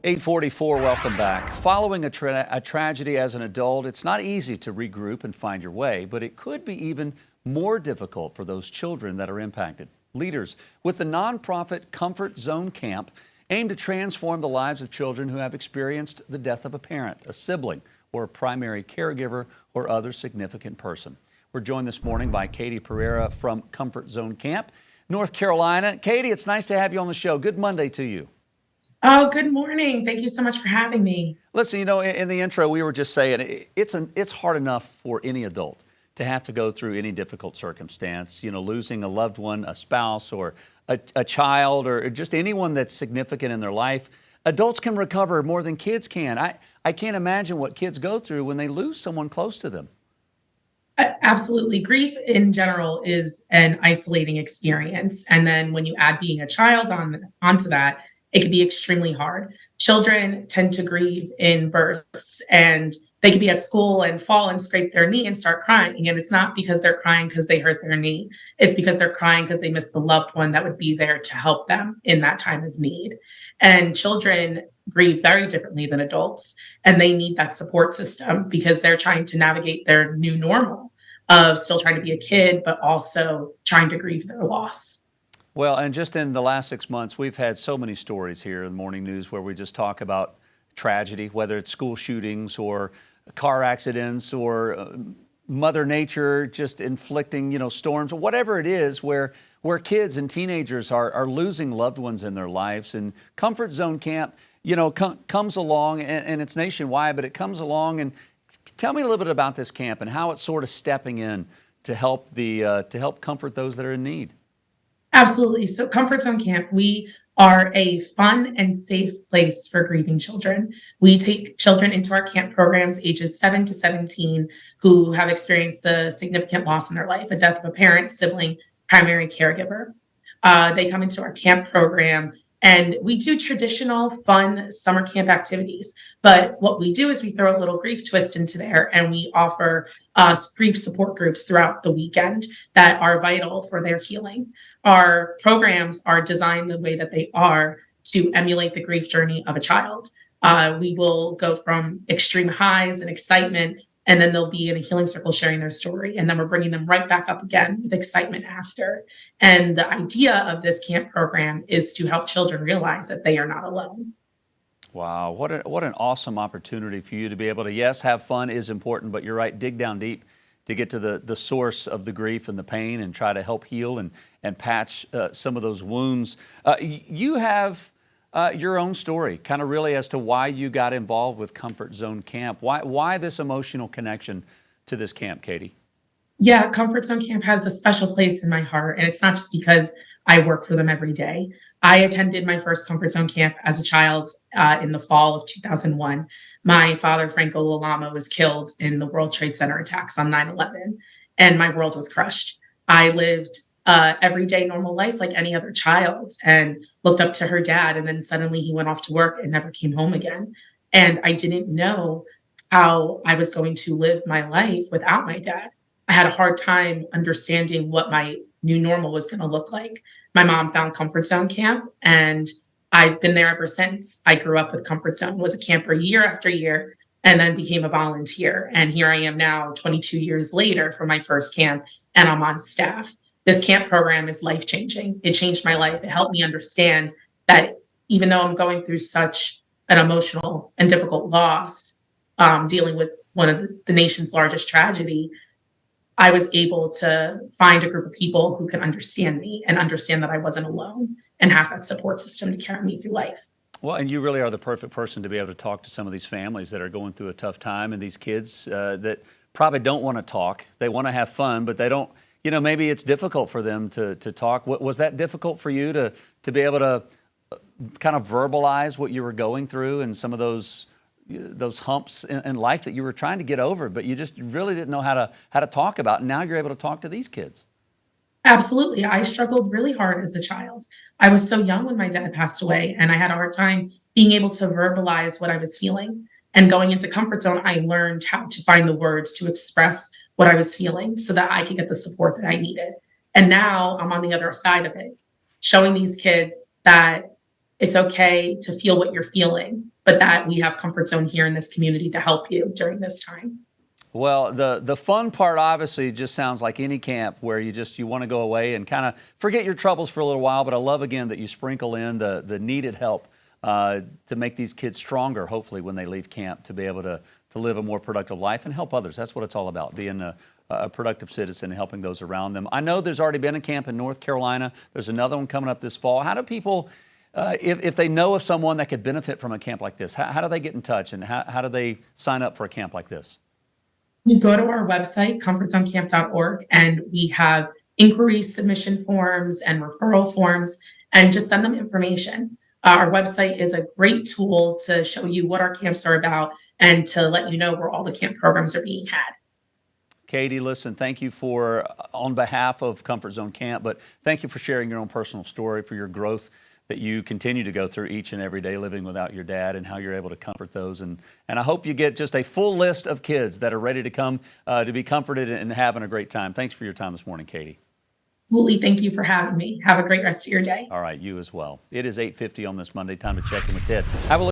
844, welcome back. Following a tragedy as an adult, it's not easy to regroup and find your way, but it could be even more difficult for those children that are impacted. Leaders with the nonprofit Comfort Zone Camp aim to transform the lives of children who have experienced the death of a parent, a sibling, or a primary caregiver or other significant person. We're joined this morning by Katie Pereira from Comfort Zone Camp, North Carolina. Katie, it's nice to have you on the show. Good Monday to you. Oh, good morning. Thank you so much for having me. Listen, in the intro, we were just saying it's hard enough for any adult to have to go through any difficult circumstance, losing a loved one, a spouse, or a child, or just anyone that's significant in their life. Adults can recover more than kids can. I can't imagine what kids go through when they lose someone close to them. Absolutely. Grief in general is an isolating experience. And then when you add being a child onto that, it can be extremely hard. Children tend to grieve in bursts, and they could be at school and fall and scrape their knee and start crying. And it's not because they're crying because they hurt their knee. It's because they're crying because they missed the loved one that would be there to help them in that time of need. And children grieve very differently than adults, and they need that support system because they're trying to navigate their new normal of still trying to be a kid, but also trying to grieve their loss. Well, and just in the last 6 months, we've had so many stories here in the morning news where we just talk about tragedy, whether it's school shootings or car accidents or Mother Nature just inflicting, storms, or whatever it is, where kids and teenagers are losing loved ones in their lives. And Comfort Zone Camp, comes along, and it's nationwide, but it comes along. And tell me a little bit about this camp and how it's sort of stepping in to help comfort those that are in need. Absolutely. So Comfort Zone Camp, we are a fun and safe place for grieving children. We take children into our camp programs ages 7 to 17 who have experienced a significant loss in their life, a death of a parent, sibling, primary caregiver. They come into our camp program, and we do traditional fun summer camp activities. But what we do is we throw a little grief twist into there, and we offer grief support groups throughout the weekend that are vital for their healing. Our programs are designed the way that they are to emulate the grief journey of a child. We will go from extreme highs and excitement, and then they'll be in a healing circle sharing their story. And then we're bringing them right back up again with excitement after. And the idea of this camp program is to help children realize that they are not alone. Wow, what an awesome opportunity for you to be able to, yes, have fun is important, but you're right, dig down deep to get to the source of the grief and the pain and try to help heal and patch some of those wounds. You have your own story, kind of really as to why you got involved with Comfort Zone Camp. Why this emotional connection to this camp, Katie? Yeah, Comfort Zone Camp has a special place in my heart. And it's not just because I work for them every day. I attended my first Comfort Zone Camp as a child in the fall of 2001. My father, Franco Lalama, was killed in the World Trade Center attacks on 9/11, and my world was crushed. I lived everyday normal life like any other child and looked up to her dad. And then suddenly he went off to work and never came home again. And I didn't know how I was going to live my life without my dad. I had a hard time understanding what my new normal was going to look like. My mom found Comfort Zone Camp, and I've been there ever since. I grew up with Comfort Zone, was a camper year after year, and then became a volunteer. And here I am now, 22 years later, for my first camp, and I'm on staff. This camp program is life changing. It changed my life. It helped me understand that even though I'm going through such an emotional and difficult loss, dealing with one of the nation's largest tragedy, I was able to find a group of people who can understand me and understand that I wasn't alone and have that support system to carry me through life. Well, and you really are the perfect person to be able to talk to some of these families that are going through a tough time, and these kids that probably don't want to talk. They want to have fun, but they don't, maybe it's difficult for them to talk. Was that difficult for you to be able to kind of verbalize what you were going through and some of those humps in life that you were trying to get over, but you just really didn't know how to talk about, and now you're able to talk to these kids? Absolutely. I struggled really hard as a child. I was so young when my dad passed away, and I had a hard time being able to verbalize what I was feeling. And going into Comfort Zone, I learned how to find the words to express what I was feeling so that I could get the support that I needed. And now I'm on the other side of it, showing these kids that It's okay to feel what you're feeling, but that we have Comfort Zone here in this community to help you during this time. Well, the fun part obviously just sounds like any camp where you want to go away and kind of forget your troubles for a little while. But I love again that you sprinkle in the needed help to make these kids stronger, hopefully when they leave camp, to be able to live a more productive life and help others. That's what it's all about, being a productive citizen and helping those around them. I know there's already been a camp in North Carolina. There's another one coming up this fall. How do people, if they know of someone that could benefit from a camp like this, how do they get in touch, and how do they sign up for a camp like this? You go to our website, comfortzonecamp.org, and we have inquiry submission forms and referral forms, and just send them information. Our website is a great tool to show you what our camps are about and to let you know where all the camp programs are being had. Katie, listen, thank you on behalf of Comfort Zone Camp, but thank you for sharing your own personal story, for your growth that you continue to go through each and every day living without your dad, and how you're able to comfort those. And I hope you get just a full list of kids that are ready to come to be comforted and having a great time. Thanks for your time this morning, Katie. Absolutely. Thank you for having me. Have a great rest of your day. All right, you as well. It is 8:50 on this Monday. Time to check in with Ted. Have a look.